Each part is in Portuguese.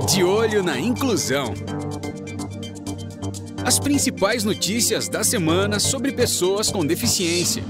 De olho na inclusão. As principais notícias da semana sobre pessoas com deficiência.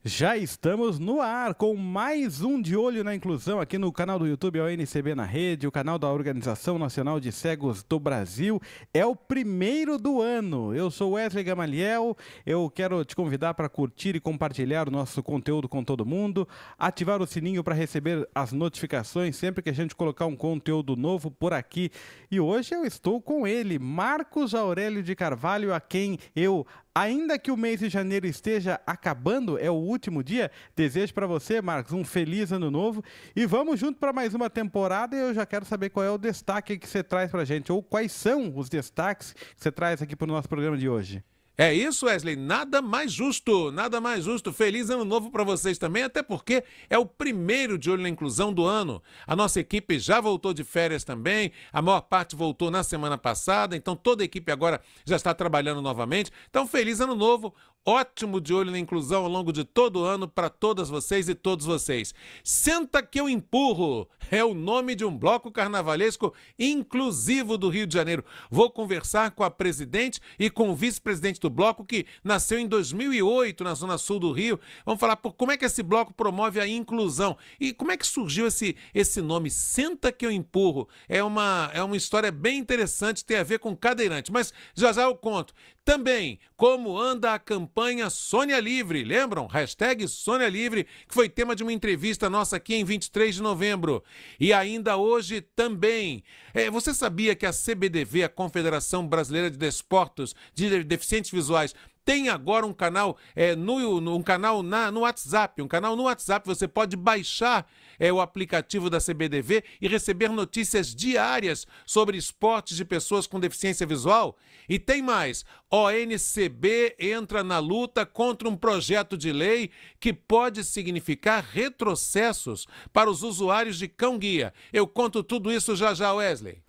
Já estamos no ar com mais um De Olho na Inclusão aqui no canal do YouTube ONCB na Rede, o canal da Organização Nacional de Cegos do Brasil. É o primeiro do ano. Eu sou Wesley Gamaliel, eu quero te convidar para curtir e compartilhar o nosso conteúdo com todo mundo, ativar o sininho para receber as notificações sempre que a gente colocar um conteúdo novo por aqui. E hoje eu estou com ele, Marcos Aurélio de Carvalho, a quem eu... Ainda que o mês de janeiro esteja acabando, é o último dia, desejo para você, Marcos, um feliz ano novo. E vamos junto para mais uma temporada e eu já quero saber qual é o destaque que você traz para a gente, ou quais são os destaques que você traz aqui para o nosso programa de hoje. É isso, Wesley, nada mais justo, nada mais justo. Feliz ano novo para vocês também, até porque é o primeiro De Olho na Inclusão do ano. A nossa equipe já voltou de férias também, a maior parte voltou na semana passada, então toda a equipe agora já está trabalhando novamente. Então, feliz ano novo, ótimo De Olho na Inclusão ao longo de todo o ano para todas vocês e todos vocês. Senta que eu empurro, é o nome de um bloco carnavalesco inclusivo do Rio de Janeiro. Vou conversar com a presidente e com o vice-presidente do bloco, que nasceu em 2008 na Zona Sul do Rio. Vamos falar por como é que esse bloco promove a inclusão e como é que surgiu esse nome, Senta que eu empurro. É uma história bem interessante, tem a ver com cadeirante, mas já eu conto. Também, como anda a campanha Sônia Livre, lembram? Hashtag Sônia Livre, que foi tema de uma entrevista nossa aqui em 23 de novembro. E ainda hoje também, você sabia que a CBDV, a Confederação Brasileira de Desportos de Deficientes Visuais, tem agora um canal no WhatsApp, um canal no WhatsApp, você pode baixar o aplicativo da CBDV e receber notícias diárias sobre esportes de pessoas com deficiência visual. E tem mais, ONCB entra na luta contra um projeto de lei que pode significar retrocessos para os usuários de cão-guia. Eu conto tudo isso já, Wesley.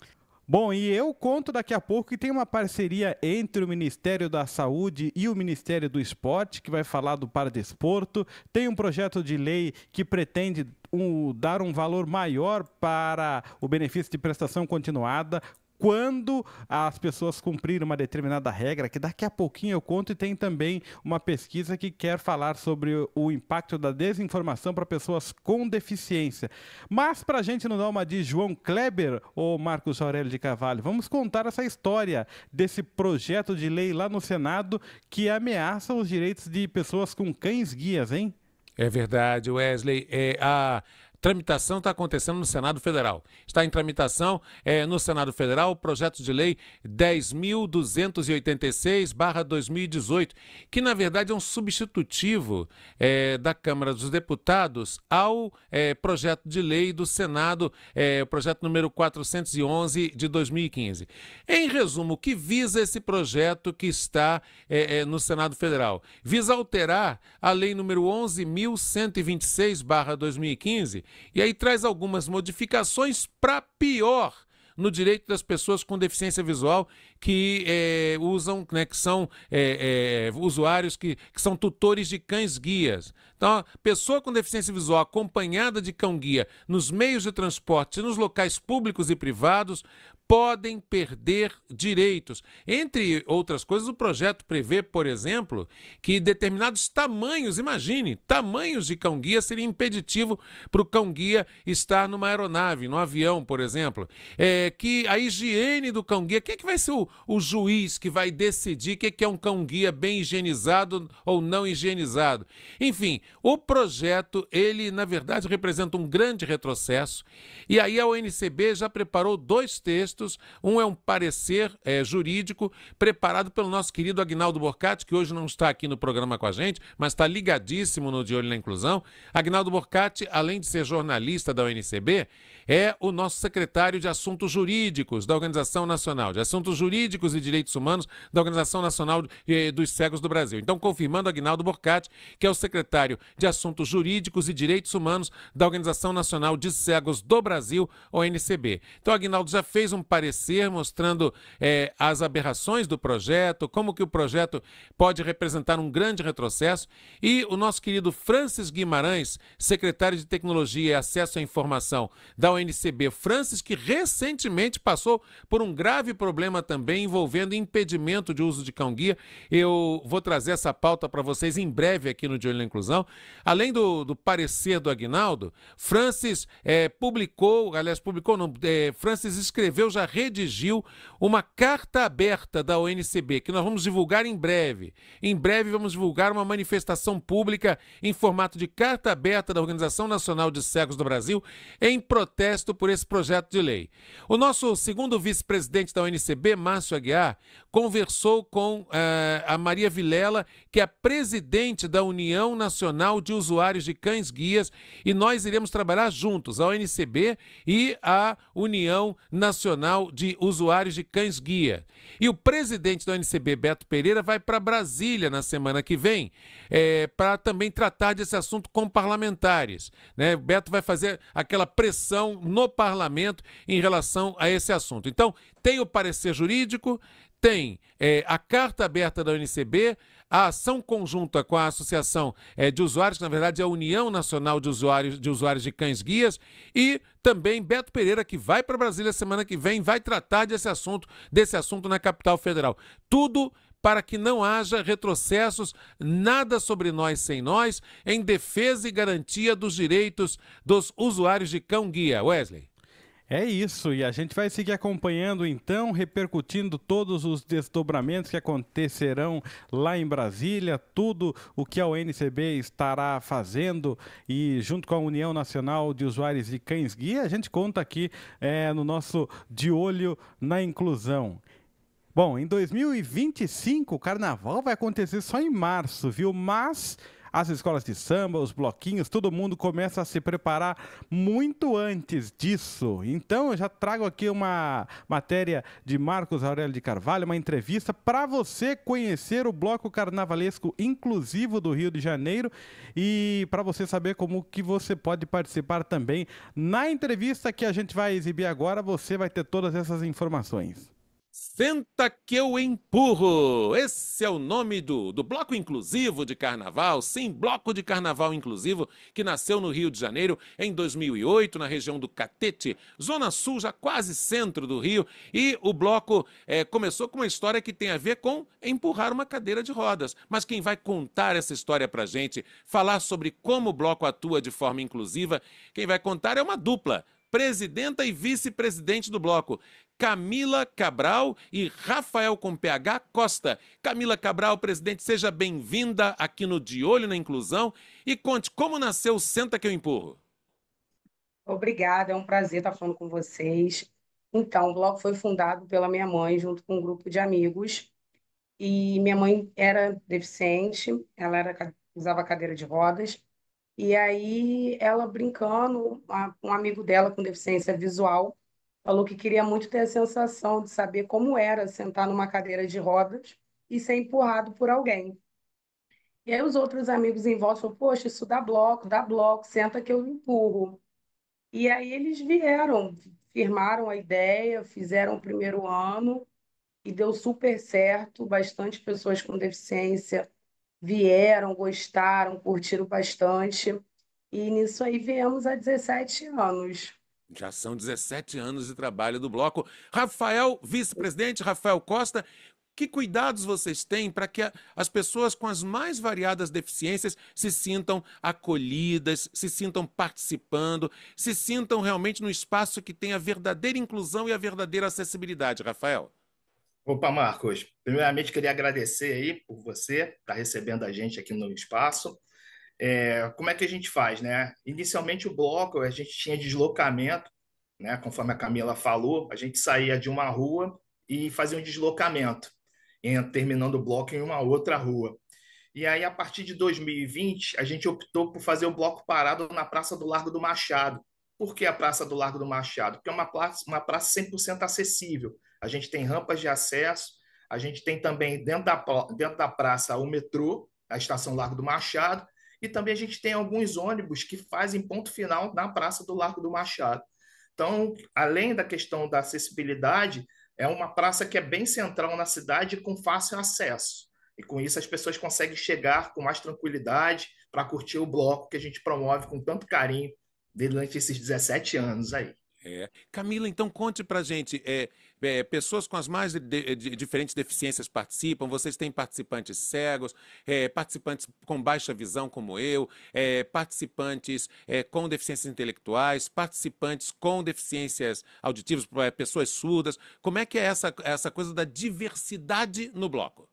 Bom, e eu conto daqui a pouco que tem uma parceria entre o Ministério da Saúde e o Ministério do Esporte, que vai falar do paradesporto. Tem um projeto de lei que pretende dar um valor maior para o benefício de prestação continuada, quando as pessoas cumprirem uma determinada regra, que daqui a pouquinho eu conto, e tem também uma pesquisa que quer falar sobre o impacto da desinformação para pessoas com deficiência. Mas para a gente não dar uma de João Kleber ou Marcos Aurélio de Carvalho, vamos contar essa história desse projeto de lei lá no Senado que ameaça os direitos de pessoas com cães-guias, hein? É verdade, Wesley. A tramitação está acontecendo no Senado Federal. Está em tramitação no Senado Federal o projeto de lei 10.286/2018, que na verdade é um substitutivo da Câmara dos Deputados ao projeto de lei do Senado, o projeto número 411 de 2015. Em resumo, o que visa esse projeto que está no Senado Federal? Visa alterar a lei número 11.126/2015, e aí traz algumas modificações para pior no direito das pessoas com deficiência visual que usam, que são usuários que são tutores de cães-guias. Então, a pessoa com deficiência visual acompanhada de cão-guia nos meios de transporte e nos locais públicos e privados podem perder direitos. Entre outras coisas, o projeto prevê, por exemplo, que determinados tamanhos, imagine, tamanhos de cão-guia seria impeditivo para o cão-guia estar numa aeronave, num avião, por exemplo. Que a higiene do cão-guia, quem é que vai ser o juiz que vai decidir o que é um cão-guia bem higienizado ou não higienizado? Enfim, o projeto, ele, na verdade, representa um grande retrocesso. E aí a ONCB já preparou 2 textos. Um é um parecer jurídico preparado pelo nosso querido Aguinaldo Borcati, que hoje não está aqui no programa com a gente, mas está ligadíssimo no De Olho na Inclusão. Aguinaldo Borcati, além de ser jornalista da ONCB, é o nosso secretário de Assuntos Jurídicos da Organização Nacional de Assuntos Jurídicos e Direitos Humanos da Organização Nacional dos Cegos do Brasil. Então, confirmando Aguinaldo Borcati, que é o secretário de Assuntos Jurídicos e Direitos Humanos da Organização Nacional de Cegos do Brasil, ONCB. Então, Aguinaldo já fez um parecer mostrando as aberrações do projeto, como que o projeto pode representar um grande retrocesso. E o nosso querido Francis Guimarães, secretário de Tecnologia e Acesso à Informação da ONCB, Francis, que recentemente passou por um grave problema também envolvendo impedimento de uso de cão-guia. Eu vou trazer essa pauta para vocês em breve aqui no De Olho na Inclusão. Além do parecer do Aguinaldo, Francis Francis escreveu, já redigiu uma carta aberta da ONCB, que nós vamos divulgar em breve. Em breve vamos divulgar uma manifestação pública em formato de carta aberta da Organização Nacional de Cegos do Brasil em protesto por esse projeto de lei. O nosso segundo vice-presidente da ONCB, Márcio Aguiar, conversou com a Maria Vilela, que é a presidente da União Nacional de Usuários de Cães-Guias, e nós iremos trabalhar juntos, a ONCB e a União Nacional de Usuários de Cães-Guia. E o presidente da ONCB, Beto Pereira, vai para Brasília na semana que vem para também tratar desse assunto com parlamentares, né? Beto vai fazer aquela pressão no parlamento em relação a esse assunto. Então, tem o parecer jurídico, tem a carta aberta da ONCB, a ação conjunta com a Associação de Usuários, que na verdade é a União Nacional de Usuários de Cães-Guias, e também Beto Pereira, que vai para Brasília semana que vem, vai tratar desse assunto na capital federal. Tudo para que não haja retrocessos, nada sobre nós sem nós, em defesa e garantia dos direitos dos usuários de cão-guia. Wesley. É isso, e a gente vai seguir acompanhando então, repercutindo todos os desdobramentos que acontecerão lá em Brasília, tudo o que a ONCB estará fazendo e junto com a União Nacional de Usuários de Cães-Guia, a gente conta aqui no nosso De Olho na Inclusão. Bom, em 2025 o carnaval vai acontecer só em março, viu? Mas as escolas de samba, os bloquinhos, todo mundo começa a se preparar muito antes disso. Então, eu já trago aqui uma matéria de Marcos Aurélio de Carvalho, uma entrevista para você conhecer o Bloco Carnavalesco Inclusivo do Rio de Janeiro e para você saber como que você pode participar também. Na entrevista que a gente vai exibir agora, você vai ter todas essas informações. Senta que eu empurro! Esse é o nome do Bloco Inclusivo de Carnaval, sim, Bloco de Carnaval Inclusivo, que nasceu no Rio de Janeiro em 2008, na região do Catete, zona sul, já quase centro do Rio, e o bloco começou com uma história que tem a ver com empurrar uma cadeira de rodas. Mas quem vai contar essa história pra gente, falar sobre como o bloco atua de forma inclusiva, quem vai contar é uma dupla, presidenta e vice-presidente do bloco, Camila Cabral e Rafael com PH Costa. Camila Cabral, presidente, seja bem-vinda aqui no De Olho na Inclusão e conte como nasceu o Senta que eu empurro. Obrigada, é um prazer estar falando com vocês. Então, o bloco foi fundado pela minha mãe junto com um grupo de amigos e minha mãe era deficiente, usava cadeira de rodas e aí ela brincando, um amigo dela com deficiência visual falou que queria muito ter a sensação de saber como era sentar numa cadeira de rodas e ser empurrado por alguém. E aí os outros amigos em volta falaram, poxa, isso dá bloco, senta que eu empurro. E aí eles vieram, firmaram a ideia, fizeram o primeiro ano e deu super certo, bastante pessoas com deficiência vieram, gostaram, curtiram bastante. E nisso aí viemos há 17 anos. Já são 17 anos de trabalho do bloco. Rafael, vice-presidente, Rafael Costa, que cuidados vocês têm para que as pessoas com as mais variadas deficiências se sintam acolhidas, se sintam participando, se sintam realmente no espaço que tem a verdadeira inclusão e a verdadeira acessibilidade, Rafael? Opa, Marcos, primeiramente queria agradecer aí por você estar recebendo a gente aqui no espaço. Como é que a gente faz, né? Inicialmente o bloco, a gente tinha deslocamento, né? Conforme a Camila falou, a gente saía de uma rua e fazia um deslocamento, terminando o bloco em uma outra rua. E aí, a partir de 2020, a gente optou por fazer o bloco parado na Praça do Largo do Machado. Por que a Praça do Largo do Machado? Porque é uma praça 100% acessível. A gente tem rampas de acesso, a gente tem também dentro da praça o metrô, a Estação Largo do Machado, e também a gente tem alguns ônibus que fazem ponto final na Praça do Largo do Machado. Então, além da questão da acessibilidade, é uma praça que é bem central na cidade com fácil acesso. E com isso as pessoas conseguem chegar com mais tranquilidade para curtir o bloco que a gente promove com tanto carinho durante esses 17 anos aí. Camila, então conte pra gente, pessoas com as mais diferentes deficiências participam, vocês têm participantes cegos, participantes com baixa visão como eu, participantes com deficiências intelectuais, participantes com deficiências auditivas, pessoas surdas. Como é que é essa coisa da diversidade no bloco?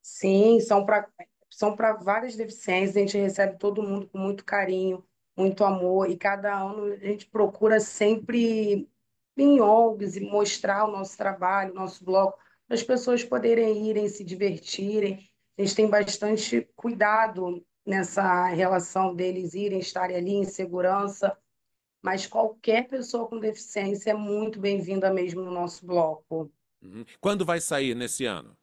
Sim, são para várias deficiências, a gente recebe todo mundo com muito carinho, muito amor, e cada ano a gente procura sempre em ONGs e mostrar o nosso trabalho, o nosso bloco, para as pessoas poderem irem, se divertirem. A gente tem bastante cuidado nessa relação deles irem, estarem ali em segurança, mas qualquer pessoa com deficiência é muito bem-vinda mesmo no nosso bloco. Uhum. Quando vai sair nesse ano?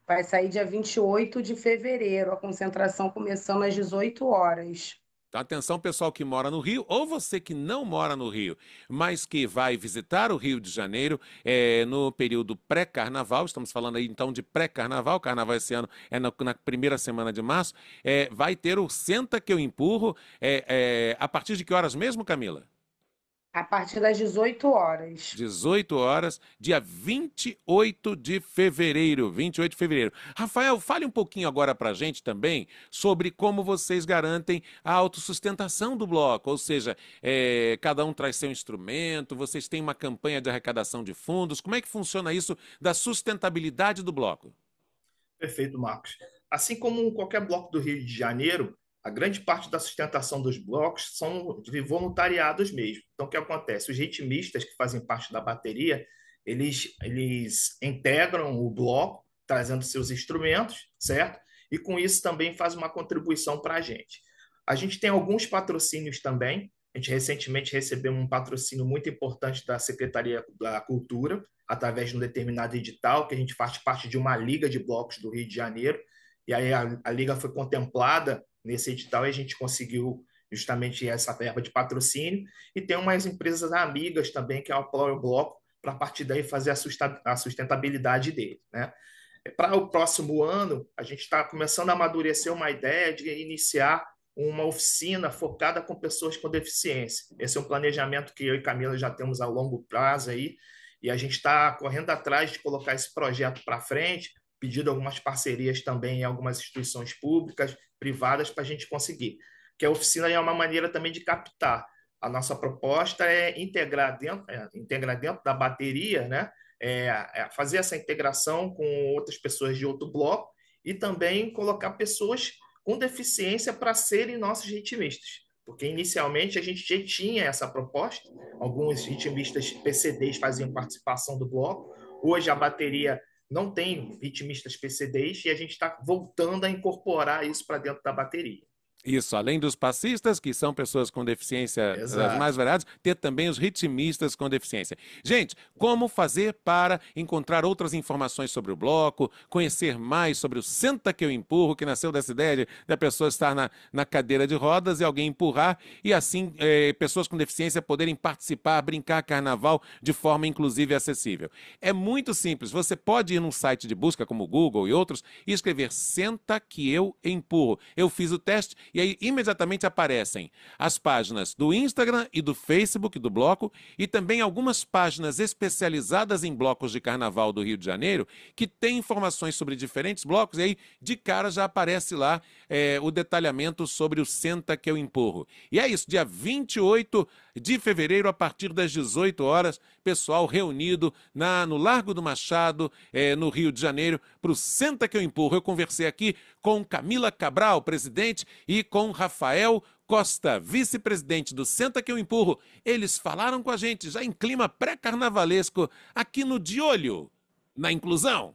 Vai sair dia 28 de fevereiro, a concentração começando às 18 horas. Então, atenção, pessoal que mora no Rio, ou você que não mora no Rio, mas que vai visitar o Rio de Janeiro no período pré-carnaval, estamos falando aí então de pré-carnaval, carnaval esse ano é na primeira semana de março, vai ter o Senta que eu empurro, a partir de que horas mesmo, Camila? A partir das 18 horas. 18 horas, dia 28 de fevereiro. 28 de fevereiro. Rafael, fale um pouquinho agora para a gente também sobre como vocês garantem a autossustentação do bloco. Ou seja, cada um traz seu instrumento, vocês têm uma campanha de arrecadação de fundos. Como é que funciona isso da sustentabilidade do bloco? Perfeito, Marcos. Assim como qualquer bloco do Rio de Janeiro, a grande parte da sustentação dos blocos são de voluntariados mesmo. Então, o que acontece? Os ritmistas que fazem parte da bateria, eles integram o bloco, trazendo seus instrumentos, certo? E com isso também faz uma contribuição para a gente. A gente tem alguns patrocínios também. A gente recentemente recebeu um patrocínio muito importante da Secretaria da Cultura, através de um determinado edital, que a gente faz parte de uma liga de blocos do Rio de Janeiro. E aí a liga foi contemplada nesse edital e a gente conseguiu justamente essa verba de patrocínio. E tem umas empresas amigas também que apoiam o bloco para, a partir daí, fazer a sustentabilidade dele, né? Para o próximo ano, a gente está começando a amadurecer uma ideia de iniciar uma oficina focada com pessoas com deficiência. Esse é um planejamento que eu e Camila já temos a longo prazo aí, e a gente está correndo atrás de colocar esse projeto para frente, pedindo algumas parcerias também em algumas instituições públicas, privadas, para a gente conseguir. Que a oficina é uma maneira também de captar. A nossa proposta é integrar dentro da bateria, né? Fazer essa integração com outras pessoas de outro bloco e também colocar pessoas com deficiência para serem nossos ritmistas. Porque inicialmente a gente já tinha essa proposta, alguns ritmistas PCDs faziam participação do bloco, hoje a bateria não tem ritmistas PCDs e a gente está voltando a incorporar isso para dentro da bateria. Isso, além dos passistas, que são pessoas com deficiência das Exato. mais variadas, ter também os ritmistas com deficiência. Gente, como fazer para encontrar outras informações sobre o bloco, conhecer mais sobre o Senta que eu empurro, que nasceu dessa ideia da pessoa estar na cadeira de rodas e alguém empurrar, e assim pessoas com deficiência poderem participar, brincar carnaval de forma inclusiva e acessível. É muito simples, você pode ir num site de busca como o Google e outros e escrever Senta que eu empurro. Eu fiz o teste e aí imediatamente aparecem as páginas do Instagram e do Facebook do bloco e também algumas páginas especializadas em blocos de carnaval do Rio de Janeiro que têm informações sobre diferentes blocos e aí de cara já aparece lá o detalhamento sobre o Senta que eu empurro. E é isso, dia 28 de fevereiro, a partir das 18 horas, pessoal reunido no Largo do Machado, no Rio de Janeiro, para o Senta que eu empurro. Eu conversei aqui com Camila Cabral, presidente, e com Rafael Costa, vice-presidente do Senta que eu empurro. Eles falaram com a gente já em clima pré-carnavalesco, aqui no De Olho na Inclusão.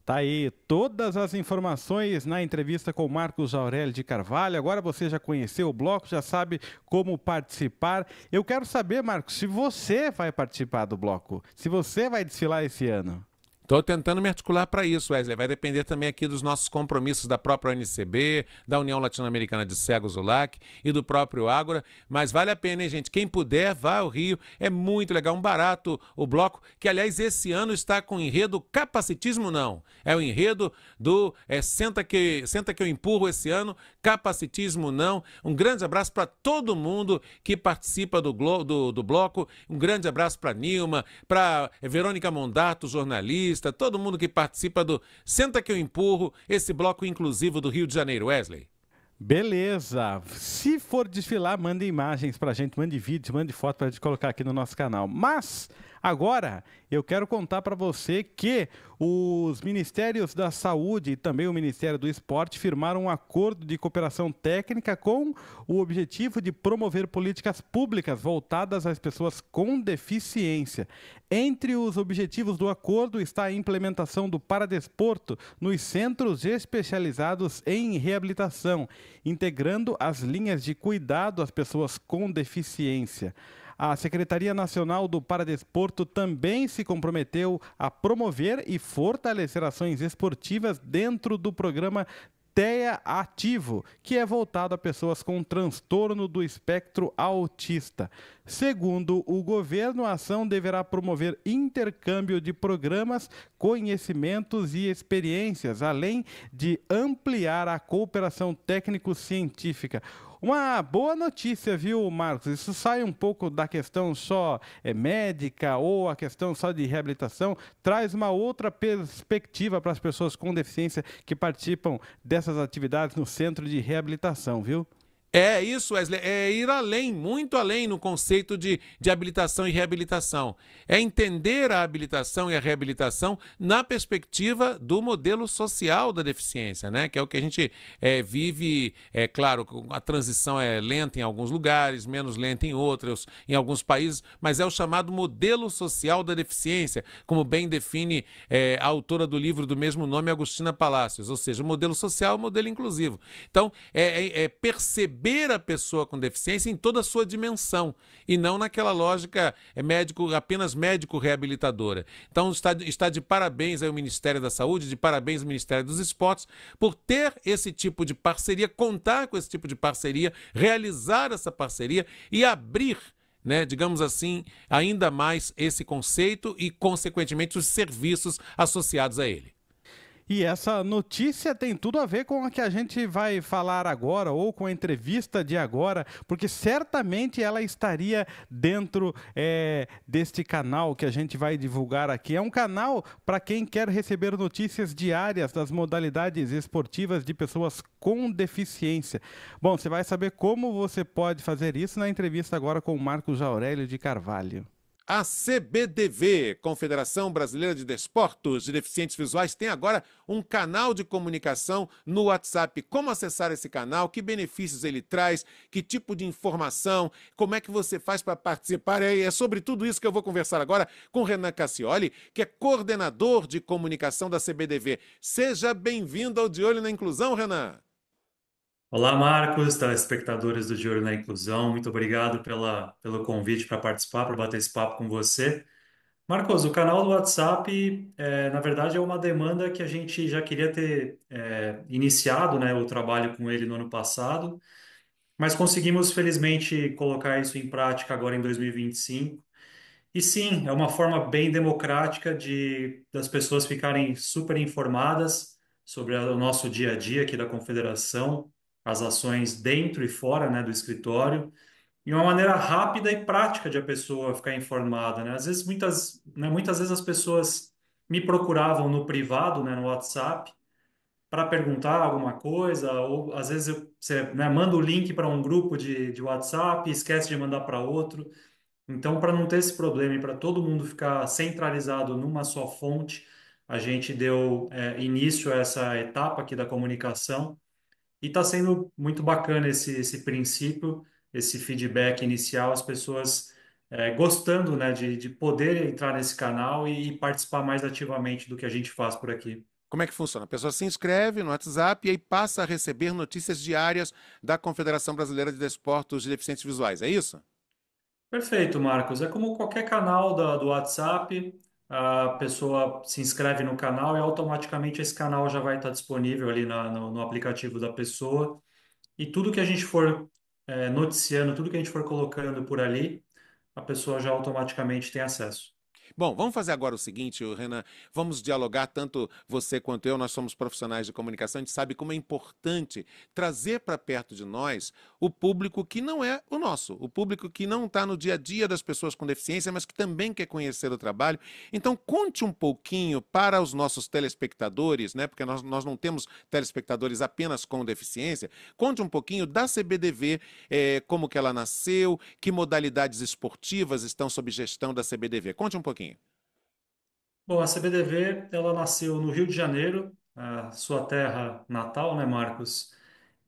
Tá aí todas as informações na entrevista com o Marcos Aurélio de Carvalho. Agora você já conheceu o bloco, já sabe como participar. Eu quero saber, Marcos, se você vai participar do bloco, se você vai desfilar esse ano. Estou tentando me articular para isso, Wesley. Vai depender também aqui dos nossos compromissos da própria ONCB, da União Latino-Americana de Cegos, ULAC, e do próprio Ágora. Mas vale a pena, hein, gente? Quem puder, vá ao Rio. É muito legal, um barato o bloco, que, aliás, esse ano está com o enredo Capacitismo Não. É o enredo do Senta que eu empurro esse ano, Capacitismo Não. Um grande abraço para todo mundo que participa do bloco. Um grande abraço para Nilma, para Verônica Mondato, jornalista, todo mundo que participa do Senta que eu empurro, esse bloco inclusivo do Rio de Janeiro, Wesley. Beleza. Se for desfilar, mande imagens pra gente, mande vídeos, mande foto pra gente colocar aqui no nosso canal. Mas agora eu quero contar para você que os Ministérios da Saúde e também o Ministério do Esporte firmaram um acordo de cooperação técnica com o objetivo de promover políticas públicas voltadas às pessoas com deficiência. Entre os objetivos do acordo está a implementação do paradesporto nos centros especializados em reabilitação, integrando as linhas de cuidado às pessoas com deficiência. A Secretaria Nacional do Paradesporto também se comprometeu a promover e fortalecer ações esportivas dentro do programa TEA Ativo, que é voltado a pessoas com transtorno do espectro autista. Segundo o governo, a ação deverá promover intercâmbio de programas, conhecimentos e experiências, além de ampliar a cooperação técnico-científica. Uma boa notícia, viu, Marcos? Isso sai um pouco da questão só médica ou a questão só de reabilitação, traz uma outra perspectiva para as pessoas com deficiência que participam dessas atividades no centro de reabilitação, viu? É isso, Wesley, é ir além, muito além no conceito de habilitação e reabilitação. É entender a habilitação e a reabilitação na perspectiva do modelo social da deficiência, né? Que é o que a gente vive, claro, a transição é lenta em alguns lugares, menos lenta em outros, em alguns países, mas é o chamado modelo social da deficiência, como bem define a autora do livro do mesmo nome, Agostina Palacios, ou seja, o modelo social, o modelo inclusivo. Então, perceber a pessoa com deficiência em toda a sua dimensão e não naquela lógica apenas médico reabilitadora. Então está de parabéns aí o Ministério da Saúde, de parabéns ao Ministério dos Esportes por ter esse tipo de parceria, contar com esse tipo de parceria, realizar essa parceria e abrir, né, digamos assim, ainda mais esse conceito e, consequentemente, os serviços associados a ele. E essa notícia tem tudo a ver com a que a gente vai falar agora, ou com a entrevista de agora, porque certamente ela estaria dentro deste canal que a gente vai divulgar aqui. É um canal para quem quer receber notícias diárias das modalidades esportivas de pessoas com deficiência. Bom, você vai saber como você pode fazer isso na entrevista agora com o Marcos Aurélio de Carvalho. A CBDV, Confederação Brasileira de Desportos de Deficientes Visuais, tem agora um canal de comunicação no WhatsApp. Como acessar esse canal? Que benefícios ele traz? Que tipo de informação? Como é que você faz para participar? É sobre tudo isso que eu vou conversar agora com Renan Cassioli, que é coordenador de comunicação da CBDV. Seja bem-vindo ao De Olho na Inclusão, Renan. Olá, Marcos, telespectadores do De Olho na Inclusão. Muito obrigado pelo convite para participar, para bater esse papo com você. Marcos, o canal do WhatsApp, na verdade, é uma demanda que a gente já queria ter iniciado, né, o trabalho com ele no ano passado, mas conseguimos, felizmente, colocar isso em prática agora em 2025. E sim, é uma forma bem democrática das pessoas ficarem super informadas sobre o nosso dia a dia aqui da Confederação, as ações dentro e fora, né, do escritório, e uma maneira rápida e prática de a pessoa ficar informada, né? Às vezes, muitas vezes as pessoas me procuravam no privado, né, no WhatsApp, para perguntar alguma coisa, ou às vezes você, né, manda o link para um grupo de WhatsApp e esquece de mandar para outro. Então, para não ter esse problema e para todo mundo ficar centralizado numa só fonte, a gente deu início a essa etapa aqui da comunicação e está sendo muito bacana esse princípio, esse feedback inicial, as pessoas gostando, né, de poder entrar nesse canal e participar mais ativamente do que a gente faz por aqui. Como é que funciona? A pessoa se inscreve no WhatsApp e aí passa a receber notícias diárias da Confederação Brasileira de Desportos de Deficientes Visuais, é isso? Perfeito, Marcos. É como qualquer canal do WhatsApp. a pessoa se inscreve no canal e automaticamente esse canal já vai estar disponível ali no aplicativo da pessoa. E tudo que a gente for noticiando, tudo que a gente for colocando por ali, a pessoa já automaticamente tem acesso. Bom, vamos fazer agora o seguinte, Renan, vamos dialogar, tanto você quanto eu, nós somos profissionais de comunicação, a gente sabe como é importante trazer para perto de nós o público que não é o nosso, o público que não está no dia a dia das pessoas com deficiência, mas que também quer conhecer o trabalho. Então, conte um pouquinho para os nossos telespectadores, né, porque nós não temos telespectadores apenas com deficiência, conte um pouquinho da CBDV, como que ela nasceu, que modalidades esportivas estão sob gestão da CBDV. Conte um pouquinho. Bom, a CBDV, ela nasceu no Rio de Janeiro, a sua terra natal, né, Marcos?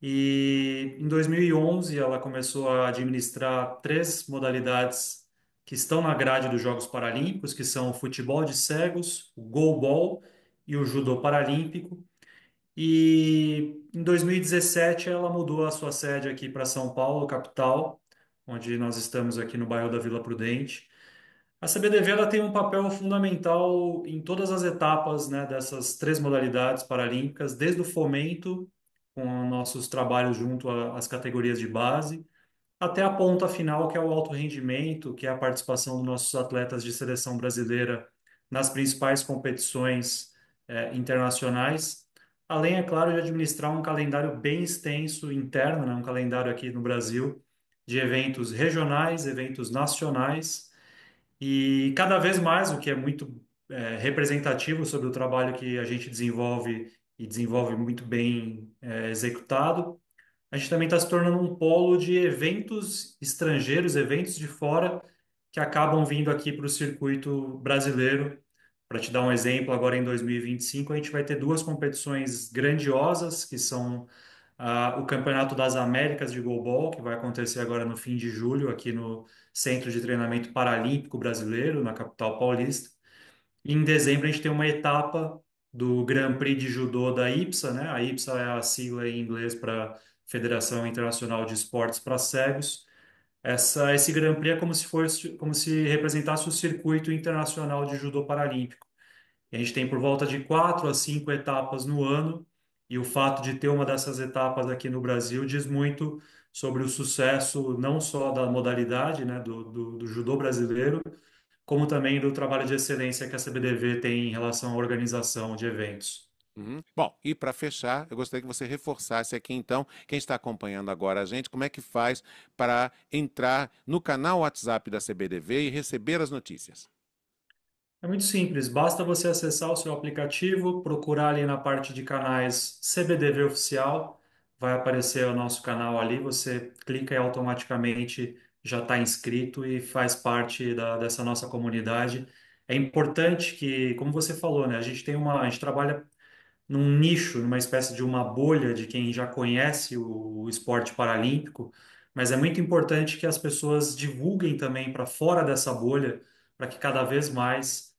E em 2011 ela começou a administrar três modalidades que estão na grade dos Jogos Paralímpicos, que são o futebol de cegos, o goalball e o judô paralímpico. E em 2017 ela mudou a sua sede aqui para São Paulo, capital, onde nós estamos aqui no bairro da Vila Prudente. A CBDV ela tem um papel fundamental em todas as etapas, né, dessas três modalidades paralímpicas, desde o fomento, com nossos trabalhos junto às categorias de base, até a ponta final, que é o alto rendimento, que é a participação dos nossos atletas de seleção brasileira nas principais competições internacionais, além, é claro, de administrar um calendário bem extenso interno, né, um calendário aqui no Brasil, de eventos regionais, eventos nacionais e cada vez mais, o que é muito representativo sobre o trabalho que a gente desenvolve e desenvolve muito bem executado, a gente também está se tornando um polo de eventos estrangeiros, eventos de fora, que acabam vindo aqui para o circuito brasileiro. Para te dar um exemplo, agora em 2025 a gente vai ter duas competições grandiosas, que são o Campeonato das Américas de Goalball, que vai acontecer agora no fim de julho, aqui no Centro de Treinamento Paralímpico Brasileiro, na capital paulista. E em dezembro a gente tem uma etapa do Grand Prix de Judô da IPSA, né? A IPSA é a sigla em inglês para Federação Internacional de Esportes para Cegos. Esse Grand Prix é como se representasse o circuito internacional de judô paralímpico. E a gente tem por volta de 4 a 5 etapas no ano, e o fato de ter uma dessas etapas aqui no Brasil diz muito sobre o sucesso não só da modalidade, né, do judô brasileiro, como também do trabalho de excelência que a CBDV tem em relação à organização de eventos. Uhum. Bom, e para fechar, eu gostaria que você reforçasse aqui, então, quem está acompanhando agora a gente, como é que faz para entrar no canal WhatsApp da CBDV e receber as notícias. É muito simples, basta você acessar o seu aplicativo, procurar ali na parte de canais CBDV Oficial, vai aparecer o nosso canal ali, você clica e automaticamente já está inscrito e faz parte dessa nossa comunidade. É importante que, como você falou, né, a gente trabalha num nicho, numa espécie de uma bolha de quem já conhece o esporte paralímpico, mas é muito importante que as pessoas divulguem também para fora dessa bolha, para que cada vez mais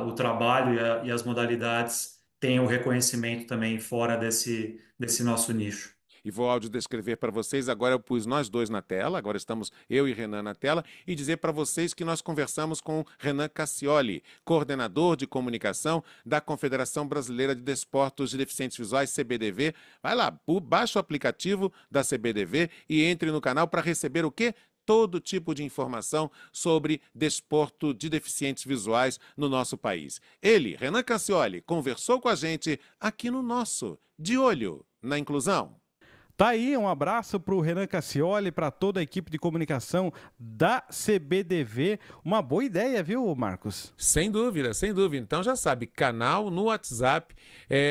o trabalho e as modalidades tenham reconhecimento também fora desse nosso nicho. E vou audiodescrever para vocês, agora eu pus nós dois na tela, agora estamos eu e Renan na tela, e dizer para vocês que nós conversamos com Renan Cassioli, coordenador de comunicação da Confederação Brasileira de Desportos de Deficientes Visuais, CBDV. Vai lá, baixa o aplicativo da CBDV e entre no canal para receber o quê? Todo tipo de informação sobre desporto de deficientes visuais no nosso país. Ele, Renan Cassioli, conversou com a gente aqui no nosso De Olho na Inclusão. Tá aí, um abraço para o Renan Cassioli, para toda a equipe de comunicação da CBDV. Uma boa ideia, viu, Marcos? Sem dúvida, sem dúvida. Então já sabe, canal no WhatsApp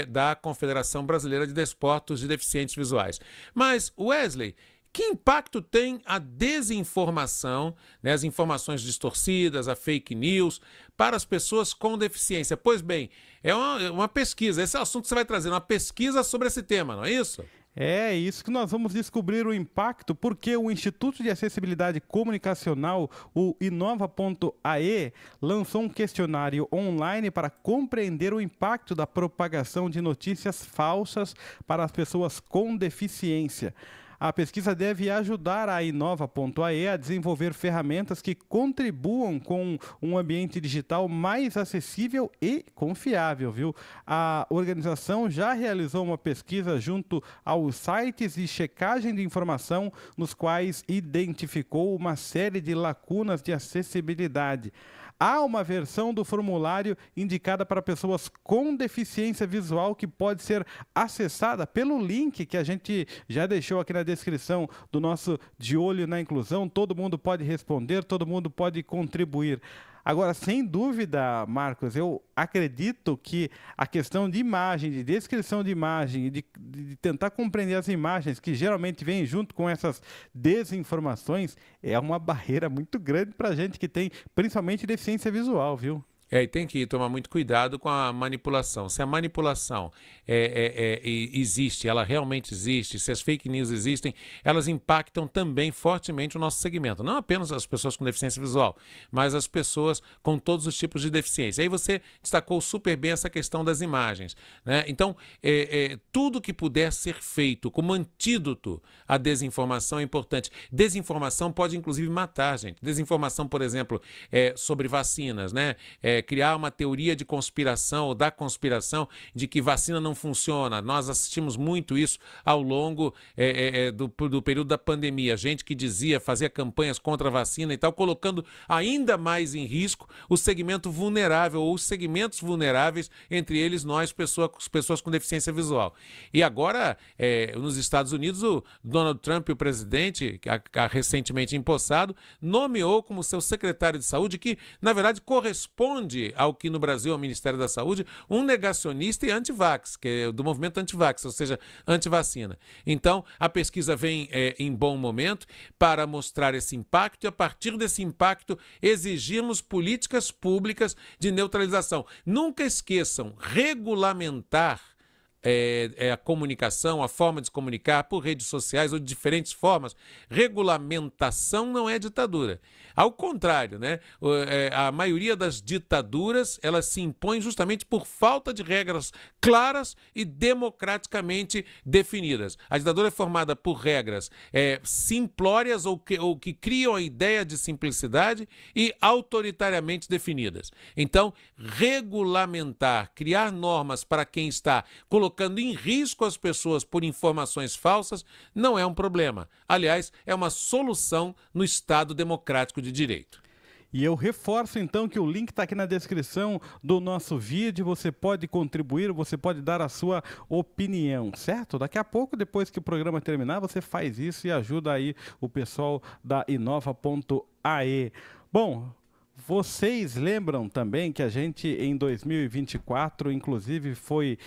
da Confederação Brasileira de Desportos de Deficientes Visuais. Mas, Wesley, que impacto tem a desinformação, né, as informações distorcidas, a fake news, para as pessoas com deficiência? Pois bem, é uma pesquisa, esse é o assunto que você vai trazer, uma pesquisa sobre esse tema, não é isso? É isso que nós vamos descobrir o impacto, porque o Instituto de Acessibilidade Comunicacional, o Inova.ae, lançou um questionário online para compreender o impacto da propagação de notícias falsas para as pessoas com deficiência. A pesquisa deve ajudar a Inova.ae a desenvolver ferramentas que contribuam com um ambiente digital mais acessível e confiável, viu? A organização já realizou uma pesquisa junto aos sites de checagem de informação, nos quais identificou uma série de lacunas de acessibilidade. Há uma versão do formulário indicada para pessoas com deficiência visual que pode ser acessada pelo link que a gente já deixou aqui na descrição do nosso De Olho na Inclusão. Todo mundo pode responder, todo mundo pode contribuir. Agora, sem dúvida, Marcos, eu acredito que a questão de imagem, de descrição de imagem, de tentar compreender as imagens que geralmente vêm junto com essas desinformações, é uma barreira muito grande para a gente que tem, principalmente, deficiência visual, viu? E tem que tomar muito cuidado com a manipulação. Se a manipulação existe, ela realmente existe, se as fake news existem, elas impactam também fortemente o nosso segmento. Não apenas as pessoas com deficiência visual, mas as pessoas com todos os tipos de deficiência. Aí você destacou super bem essa questão das imagens, né? Então, tudo que puder ser feito como antídoto à desinformação é importante. Desinformação pode, inclusive, matar, gente. Desinformação, por exemplo, sobre vacinas, né? Criar uma teoria de conspiração ou da conspiração de que vacina não funciona. Nós assistimos muito isso ao longo do período da pandemia. Gente que fazia campanhas contra a vacina e tal, colocando ainda mais em risco o segmento vulnerável ou os segmentos vulneráveis, entre eles nós, pessoas com deficiência visual. E agora, nos Estados Unidos, o Donald Trump, o presidente, recentemente empossado, nomeou como seu secretário de saúde, que, na verdade, corresponde ao que no Brasil é o Ministério da Saúde, um negacionista e anti-vax, que é do movimento anti-vax, ou seja, anti-vacina. Então, a pesquisa vem em bom momento para mostrar esse impacto e, a partir desse impacto, exigirmos políticas públicas de neutralização. Nunca esqueçam, regulamentar a comunicação, a forma de se comunicar por redes sociais ou de diferentes formas. Regulamentação não é ditadura. Ao contrário, né? A maioria das ditaduras, elas se impõem justamente por falta de regras claras e democraticamente definidas. A ditadura é formada por regras simplórias ou que criam a ideia de simplicidade e autoritariamente definidas. Então, regulamentar, criar normas para quem está colocando em risco as pessoas por informações falsas não é um problema. Aliás, é uma solução no Estado democrático de direito. E eu reforço então que o link está aqui na descrição do nosso vídeo, você pode contribuir, você pode dar a sua opinião, certo? Daqui a pouco, depois que o programa terminar, você faz isso e ajuda aí o pessoal da Inova.ae. Bom, vocês lembram também que a gente, em 2024, inclusive foi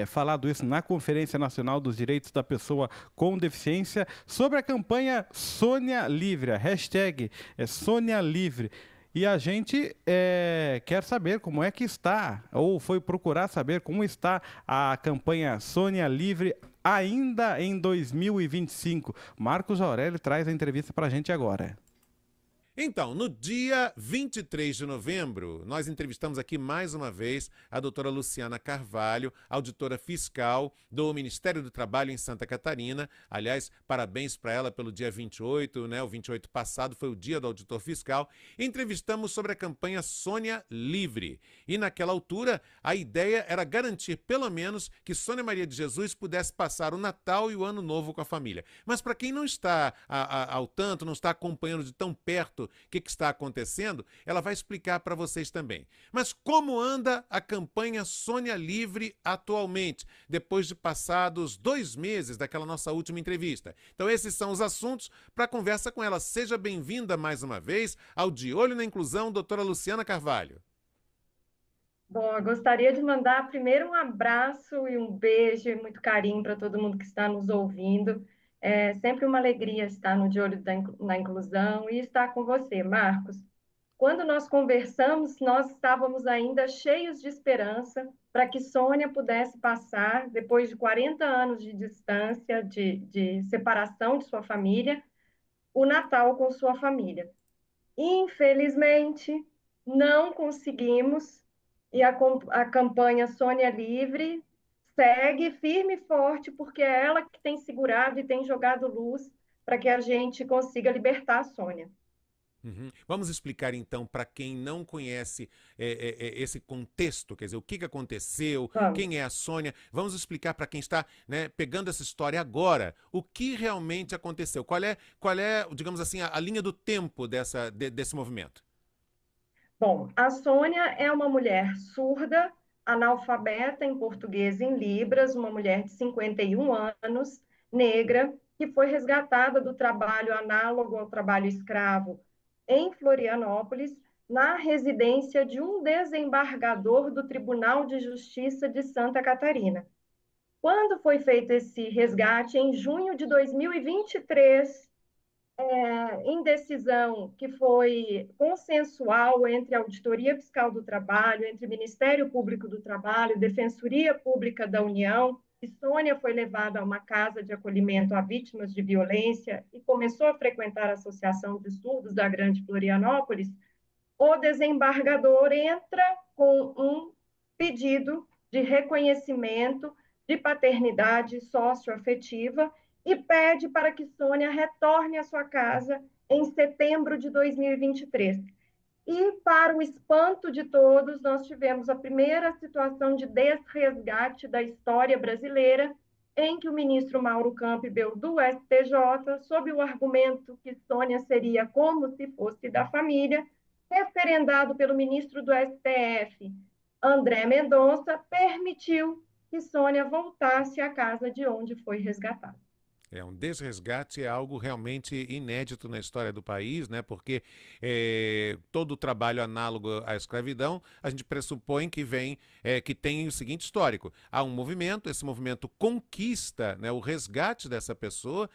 falado isso na Conferência Nacional dos Direitos da Pessoa com Deficiência, sobre a campanha Sônia Livre, a hashtag Sônia Livre. E a gente quer saber como é que está, ou foi procurar saber como está a campanha Sônia Livre ainda em 2025. Marcos Aurélio traz a entrevista para a gente agora. Então, no dia 23 de novembro, nós entrevistamos aqui mais uma vez a doutora Luciana Carvalho, auditora fiscal do Ministério do Trabalho em Santa Catarina. Aliás, parabéns para ela pelo dia 28, né? O 28 passado foi o dia do auditor fiscal. Entrevistamos sobre a campanha Sônia Livre. E naquela altura, a ideia era garantir, pelo menos, que Sônia Maria de Jesus pudesse passar o Natal e o Ano Novo com a família. Mas para quem não está ao tanto, não está acompanhando de tão perto o que está acontecendo, ela vai explicar para vocês também. Mas como anda a campanha Sônia Livre atualmente, depois de passados 2 meses daquela nossa última entrevista? Então esses são os assuntos para a conversa com ela. Seja bem-vinda mais uma vez ao De Olho na Inclusão, doutora Luciana Carvalho. Bom, eu gostaria de mandar primeiro um abraço e um beijo e muito carinho para todo mundo que está nos ouvindo. É sempre uma alegria estar no De Olho na Inclusão e estar com você, Marcos. Quando nós conversamos, nós estávamos ainda cheios de esperança para que Sônia pudesse passar, depois de 40 anos de distância, de separação de sua família, o Natal com sua família. Infelizmente, não conseguimos, e a campanha Sônia Livre segue firme e forte, porque é ela que tem segurado e tem jogado luz para que a gente consiga libertar a Sônia. Uhum. Vamos explicar então para quem não conhece esse contexto, quer dizer, o que aconteceu, Vamos. quem é a Sônia. Vamos explicar para quem está, né, pegando essa história agora, o que realmente aconteceu. Qual é, digamos assim, a linha do tempo desse movimento? Bom, a Sônia é uma mulher surda, analfabeta em português e em Libras, uma mulher de 51 anos, negra, que foi resgatada do trabalho análogo ao trabalho escravo em Florianópolis, na residência de um desembargador do Tribunal de Justiça de Santa Catarina. Quando foi feito esse resgate? Em junho de 2023, em decisão que foi consensual entre a Auditoria Fiscal do Trabalho, entre o Ministério Público do Trabalho, Defensoria Pública da União, e Sônia foi levada a uma casa de acolhimento a vítimas de violência e começou a frequentar a Associação de Estudos da Grande Florianópolis. O desembargador entra com um pedido de reconhecimento de paternidade socioafetiva e pede para que Sônia retorne à sua casa em setembro de 2023. E, para o espanto de todos, nós tivemos a primeira situação de desresgate da história brasileira, em que o ministro Mauro Campbell, do STJ, sob o argumento que Sônia seria como se fosse da família, referendado pelo ministro do STF, André Mendonça, permitiu que Sônia voltasse à casa de onde foi resgatada. Um desresgate é algo realmente inédito na história do país, né? Porque todo o trabalho análogo à escravidão, a gente pressupõe que que tem o seguinte histórico. Há um movimento, esse movimento conquista, né, o resgate dessa pessoa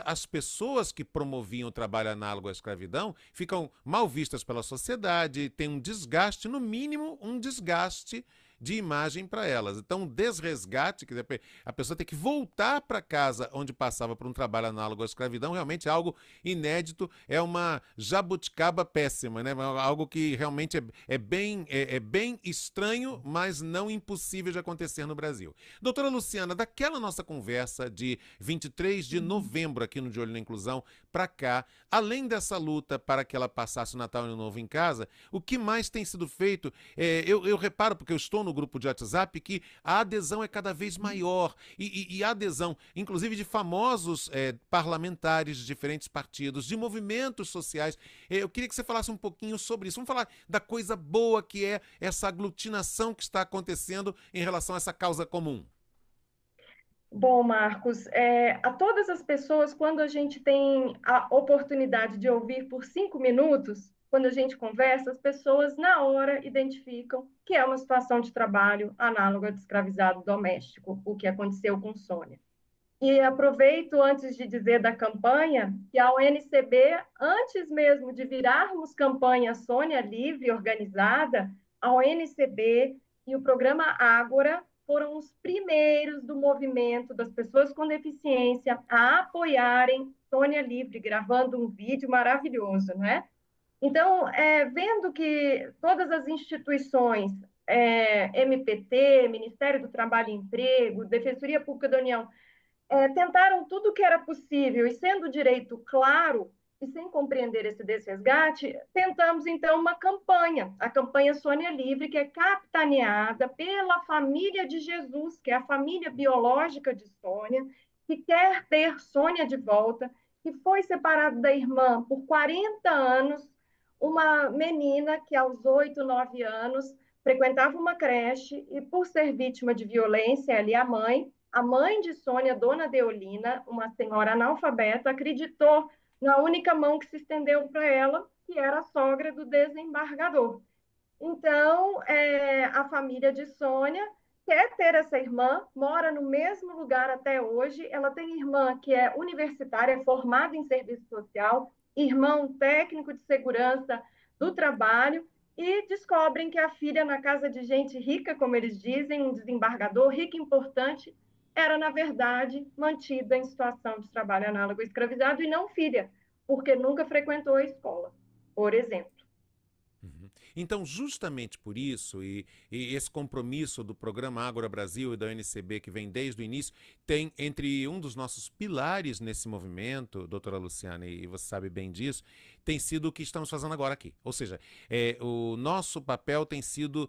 as pessoas que promoviam o trabalho análogo à escravidão ficam mal vistas pela sociedade, tem um desgaste, no mínimo um desgaste de imagem para elas. Então, desresgate, quer dizer, a pessoa tem que voltar para casa onde passava por um trabalho análogo à escravidão, realmente é algo inédito, é uma jabuticaba péssima, né? Algo que realmente é bem estranho, mas não impossível de acontecer no Brasil. Doutora Luciana, daquela nossa conversa de 23 de novembro aqui no De Olho na Inclusão para cá, além dessa luta para que ela passasse o Natal e o Ano Novo em casa, o que mais tem sido feito? Eu reparo, porque eu estou no grupo de WhatsApp, que a adesão é cada vez maior e a adesão, inclusive de famosos parlamentares de diferentes partidos, de movimentos sociais. Eu queria que você falasse um pouquinho sobre isso. Vamos falar da coisa boa que é essa aglutinação que está acontecendo em relação a essa causa comum. Bom, Marcos, a todas as pessoas, quando a gente tem a oportunidade de ouvir por 5 minutos, quando a gente conversa, as pessoas na hora identificam que é uma situação de trabalho análoga de escravizado doméstico, o que aconteceu com Sônia. E aproveito antes de dizer da campanha que a ONCB, antes mesmo de virarmos campanha Sônia Livre organizada, a ONCB e o programa Ágora foram os primeiros do movimento das pessoas com deficiência a apoiarem Sônia Livre, gravando um vídeo maravilhoso, não é? Então, vendo que todas as instituições, MPT, Ministério do Trabalho e Emprego, Defensoria Pública da União, tentaram tudo o que era possível, e sendo direito claro, e sem compreender esse desresgate, tentamos, então, uma campanha, a campanha Sônia Livre, que é capitaneada pela família de Jesus, que é a família biológica de Sônia, que quer ter Sônia de volta, que foi separada da irmã por 40 anos, uma menina que aos 8, 9 anos frequentava uma creche e, por ser vítima de violência, ela e a mãe de Sônia, Dona Deolina, uma senhora analfabeta, acreditou na única mão que se estendeu para ela, que era a sogra do desembargador. Então, a família de Sônia quer ter essa irmã, mora no mesmo lugar até hoje. Ela tem irmã que é universitária, é formada em serviço social, irmão técnico de segurança do trabalho, e descobrem que a filha, na casa de gente rica, como eles dizem, um desembargador rico e importante, era, na verdade, mantida em situação de trabalho análogo escravizado e não filha, porque nunca frequentou a escola, por exemplo. Uhum. Então, justamente por isso, e esse compromisso do Programa Ágora Brasil e da UNCB, que vem desde o início, tem entre um dos nossos pilares nesse movimento, doutora Luciana, e você sabe bem disso, tem sido o que estamos fazendo agora aqui. Ou seja, o nosso papel tem sido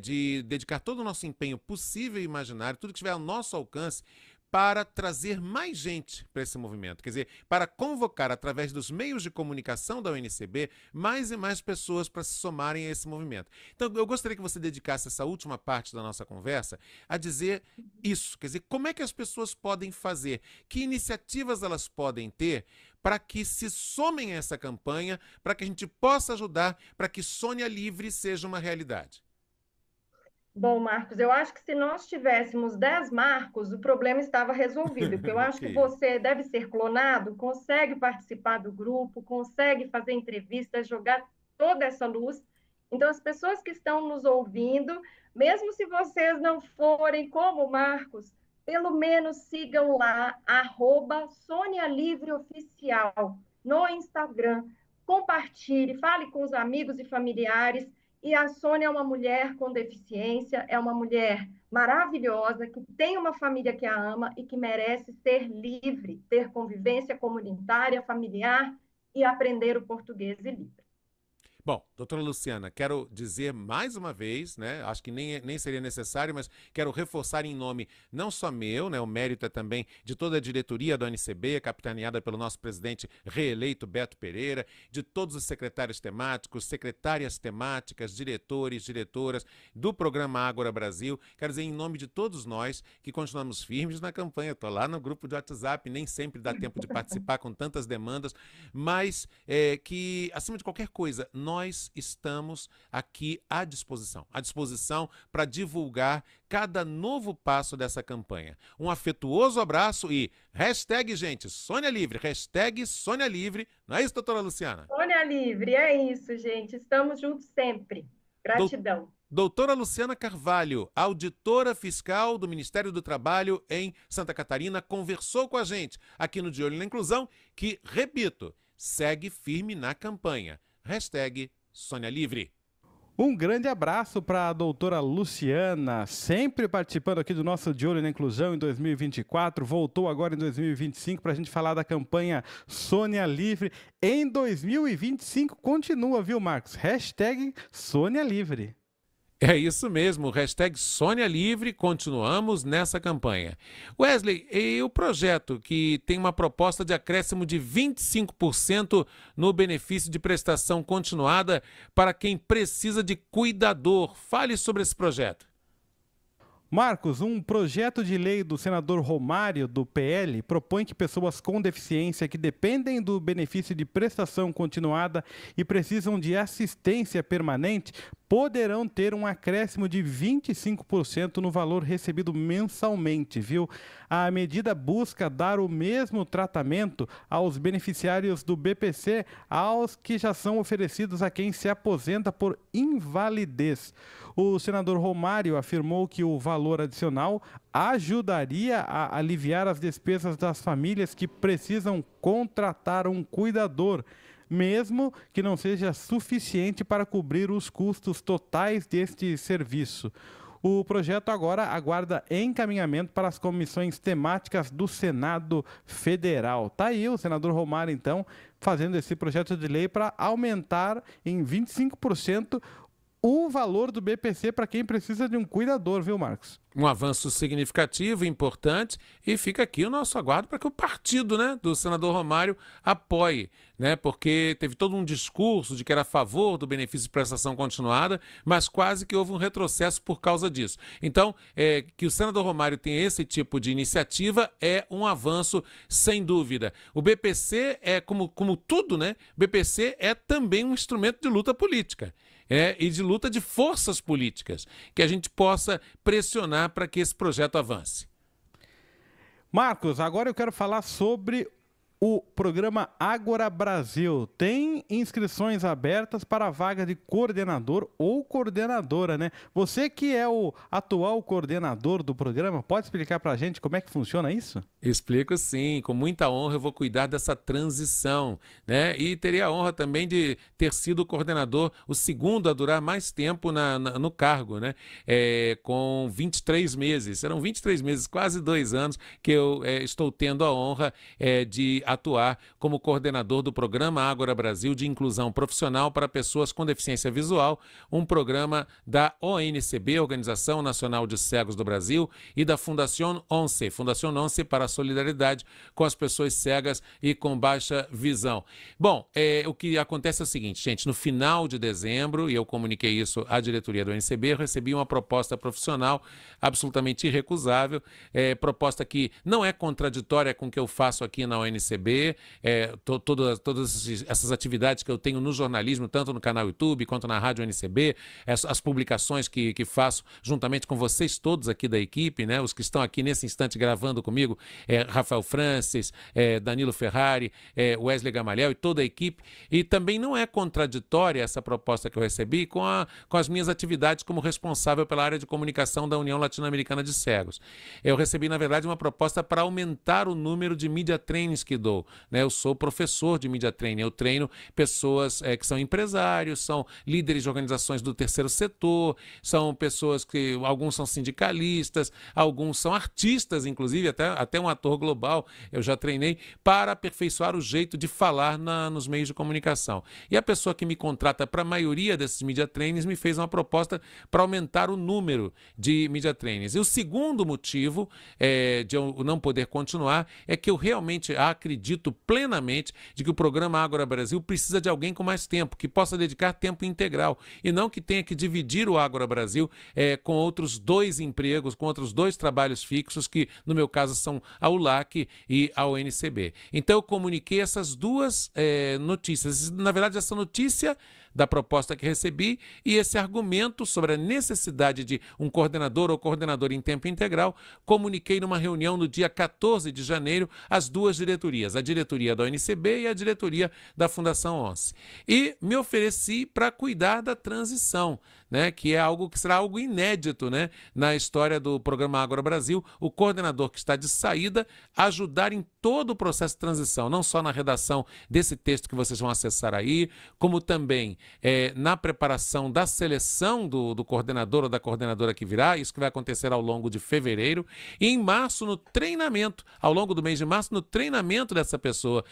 de dedicar todo o nosso empenho possível e imaginário, tudo que estiver ao nosso alcance, para trazer mais gente para esse movimento. Quer dizer, para convocar, através dos meios de comunicação da UNCB, mais e mais pessoas para se somarem a esse movimento. Então, eu gostaria que você dedicasse essa última parte da nossa conversa a dizer isso. Quer dizer, como é que as pessoas podem fazer? Que iniciativas elas podem ter para que se somem a essa campanha, para que a gente possa ajudar, para que Sônia Livre seja uma realidade? Bom, Marcos, eu acho que se nós tivéssemos 10 Marcos, o problema estava resolvido, porque eu acho que você deve ser clonado, consegue participar do grupo, consegue fazer entrevistas, jogar toda essa luz. Então, as pessoas que estão nos ouvindo, mesmo se vocês não forem como o Marcos, pelo menos sigam lá, @SôniaLivreOficial no Instagram. Compartilhe, fale com os amigos e familiares. E a Sônia é uma mulher com deficiência, é uma mulher maravilhosa, que tem uma família que a ama e que merece ser livre, ter convivência comunitária, familiar e aprender o português e livre. Bom, doutora Luciana, quero dizer mais uma vez, né? Acho que nem seria necessário, mas quero reforçar em nome não só meu, né? O mérito é também de toda a diretoria da UNCB, capitaneada pelo nosso presidente reeleito Beto Pereira, de todos os secretários temáticos, secretárias temáticas, diretores, diretoras do Programa Ágora Brasil. Quero dizer em nome de todos nós que continuamos firmes na campanha. Estou lá no grupo de WhatsApp, nem sempre dá tempo de participar com tantas demandas, mas que, acima de qualquer coisa, nós estamos aqui à disposição para divulgar cada novo passo dessa campanha. Um afetuoso abraço e hashtag, gente, Sônia Livre, hashtag Sônia Livre. Não é isso, doutora Luciana? Sônia Livre, é isso, gente. Estamos juntos sempre. Gratidão. Doutora Luciana Carvalho, auditora fiscal do Ministério do Trabalho em Santa Catarina, conversou com a gente aqui no De Olho na Inclusão, que, repito, segue firme na campanha. Hashtag Sônia Livre. Um grande abraço para a doutora Luciana, sempre participando aqui do nosso De Olho na Inclusão em 2024, voltou agora em 2025 para a gente falar da campanha Sônia Livre. Em 2025 continua, viu, Marcos? Hashtag Sônia Livre. É isso mesmo, hashtag Sônia Livre, continuamos nessa campanha. Wesley, e o projeto que tem uma proposta de acréscimo de 25% no benefício de prestação continuada para quem precisa de cuidador. Fale sobre esse projeto. Marcos, um projeto de lei do senador Romário, do PL, propõe que pessoas com deficiência que dependem do benefício de prestação continuada e precisam de assistência permanente poderão ter um acréscimo de 25% no valor recebido mensalmente, viu? A medida busca dar o mesmo tratamento aos beneficiários do BPC aos que já são oferecidos a quem se aposenta por invalidez. O senador Romário afirmou que o valor adicional ajudaria a aliviar as despesas das famílias que precisam contratar um cuidador, mesmo que não seja suficiente para cobrir os custos totais deste serviço. O projeto agora aguarda encaminhamento para as comissões temáticas do Senado Federal. Está aí o senador Romário, então, fazendo esse projeto de lei para aumentar em 25% o valor do BPC para quem precisa de um cuidador, viu, Marcos? Um avanço significativo, importante, e fica aqui o nosso aguardo para que o partido, né, do senador Romário apoie, né, porque teve todo um discurso de que era a favor do benefício de prestação continuada, mas quase que houve um retrocesso por causa disso. Então, que o senador Romário tenha esse tipo de iniciativa é um avanço sem dúvida. O BPC é, como tudo, né, o BPC é também um instrumento de luta política. E de luta de forças políticas, que a gente possa pressionar para que esse projeto avance. Marcos, agora eu quero falar sobre O programa Ágora Brasil tem inscrições abertas para a vaga de coordenador ou coordenadora, né? Você que é o atual coordenador do programa, pode explicar para a gente como é que funciona isso? Explico sim, com muita honra eu vou cuidar dessa transição, né? E terei a honra também de ter sido o coordenador, o segundo a durar mais tempo no cargo, né? Com 23 meses. Serão 23 meses, quase 2 anos, que eu estou tendo a honra de atuar como coordenador do programa Ágora Brasil de inclusão profissional para pessoas com deficiência visual, um programa da ONCB, Organização Nacional de Cegos do Brasil, e da Fundación ONCE, Fundación ONCE para a solidariedade com as pessoas cegas e com baixa visão. Bom, o que acontece é o seguinte, gente, no final de dezembro, e eu comuniquei isso à diretoria do ONCB, eu recebi uma proposta profissional absolutamente irrecusável, proposta que não é contraditória com o que eu faço aqui na ONCB, todas essas atividades que eu tenho no jornalismo, tanto no canal YouTube quanto na rádio ONCB, as publicações que faço juntamente com vocês todos aqui da equipe, né, os que estão aqui nesse instante gravando comigo, Rafael Francis, Danilo Ferrari, Wesley Gamaliel e toda a equipe, e também não é contraditória essa proposta que eu recebi com as minhas atividades como responsável pela área de comunicação da União Latino-Americana de Cegos. Eu recebi, na verdade, uma proposta para aumentar o número de media trainings que dou, né? Eu sou professor de media training, eu treino pessoas que são empresários, são líderes de organizações do terceiro setor, são pessoas que, alguns são sindicalistas, alguns são artistas, inclusive, até um ator global, eu já treinei, para aperfeiçoar o jeito de falar nos meios de comunicação. E a pessoa que me contrata para a maioria desses media trainings me fez uma proposta para aumentar o número de media trainings. E o segundo motivo de eu não poder continuar é que eu realmente acredito plenamente de que o programa Ágora Brasil precisa de alguém com mais tempo, que possa dedicar tempo integral, e não que tenha que dividir o Ágora Brasil com outros 2 empregos, com outros 2 trabalhos fixos, que no meu caso são a ULAC e a ONCB. Então eu comuniquei essas 2 notícias. Na verdade, essa notícia da proposta que recebi e esse argumento sobre a necessidade de um coordenador ou coordenadora em tempo integral, comuniquei numa reunião no dia 14 de janeiro as 2 diretorias, a diretoria da ONCB e a diretoria da Fundação ONCE. E me ofereci para cuidar da transição, né, que é algo que será algo inédito, né, na história do programa Ágora Brasil, o coordenador que está de saída ajudar em todo o processo de transição, não só na redação desse texto que vocês vão acessar aí, como também na preparação da seleção do coordenador ou da coordenadora que virá, isso que vai acontecer ao longo de fevereiro, e em março no treinamento, ao longo do mês de março, no treinamento dessa pessoa,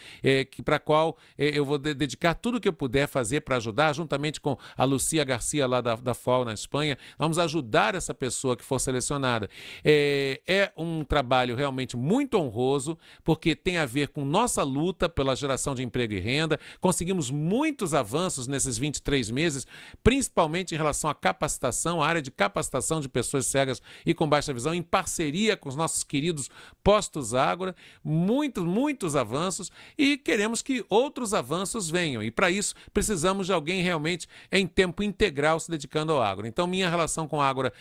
para a qual eu vou dedicar tudo o que eu puder fazer para ajudar, juntamente com a Lucia Garcia lá da FAO na Espanha, vamos ajudar essa pessoa que for selecionada. É um trabalho realmente muito honroso, porque tem a ver com nossa luta pela geração de emprego e renda, conseguimos muitos avanços nesses 23 meses, principalmente em relação à capacitação, a área de capacitação de pessoas cegas e com baixa visão, em parceria com os nossos queridos Postos Ágora, muitos avanços, e queremos que outros avanços venham, e para isso precisamos de alguém realmente em tempo integral se dedicando ao Ágora. Então minha relação com a Ágora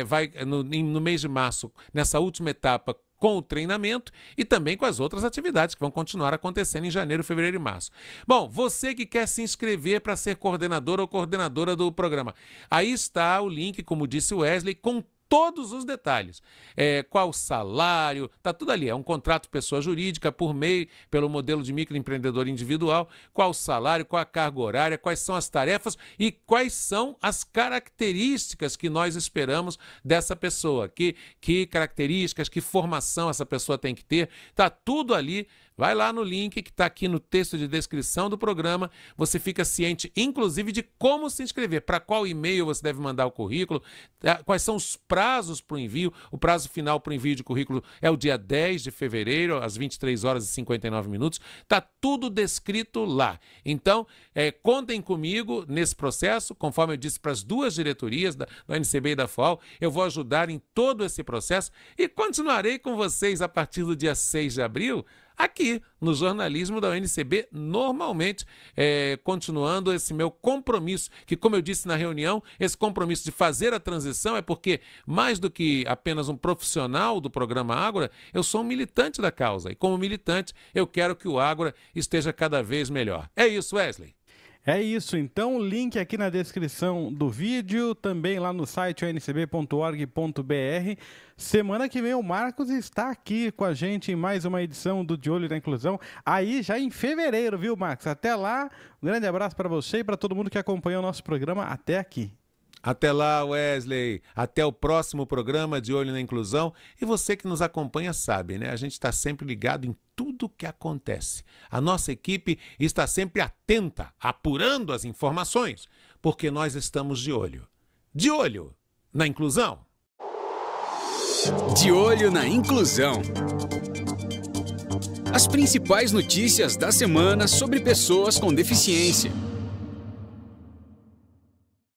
vai no mês de março, nessa última etapa, com o treinamento e também com as outras atividades que vão continuar acontecendo em janeiro, fevereiro e março. Bom, você que quer se inscrever para ser coordenador ou coordenadora do programa, aí está o link, como disse o Wesley, com todos os detalhes. Qual o salário, tá tudo ali. É um contrato pessoa jurídica por MEI, pelo modelo de microempreendedor individual. Qual o salário, qual a carga horária, quais são as tarefas e quais são as características que nós esperamos dessa pessoa. Que características, que formação essa pessoa tem que ter. Tá tudo ali. Vai lá no link que está aqui no texto de descrição do programa, você fica ciente, inclusive, de como se inscrever, para qual e-mail você deve mandar o currículo, quais são os prazos para o envio. O prazo final para o envio de currículo é o dia 10 de fevereiro, às 23 horas e 59 minutos. Está tudo descrito lá. Então, contem comigo nesse processo, conforme eu disse para as 2 diretorias, da ONCB e da FAO, eu vou ajudar em todo esse processo e continuarei com vocês a partir do dia 6 de abril, aqui no jornalismo da UNCB, normalmente continuando esse meu compromisso, que, como eu disse na reunião, esse compromisso de fazer a transição é porque, mais do que apenas um profissional do programa Ágora, eu sou um militante da causa. E como militante, eu quero que o Ágora esteja cada vez melhor. É isso, Wesley. É isso, então, link aqui na descrição do vídeo, também lá no site uncb.org.br. Semana que vem o Marcos está aqui com a gente em mais uma edição do De Olho na Inclusão, aí já em fevereiro, viu, Marcos? Até lá, um grande abraço para você e para todo mundo que acompanhou o nosso programa até aqui. Até lá, Wesley. Até o próximo programa De Olho na Inclusão. E você que nos acompanha sabe, né? A gente está sempre ligado em tudo o que acontece. A nossa equipe está sempre atenta, apurando as informações, porque nós estamos de olho. De olho na inclusão. De Olho na Inclusão. As principais notícias da semana sobre pessoas com deficiência.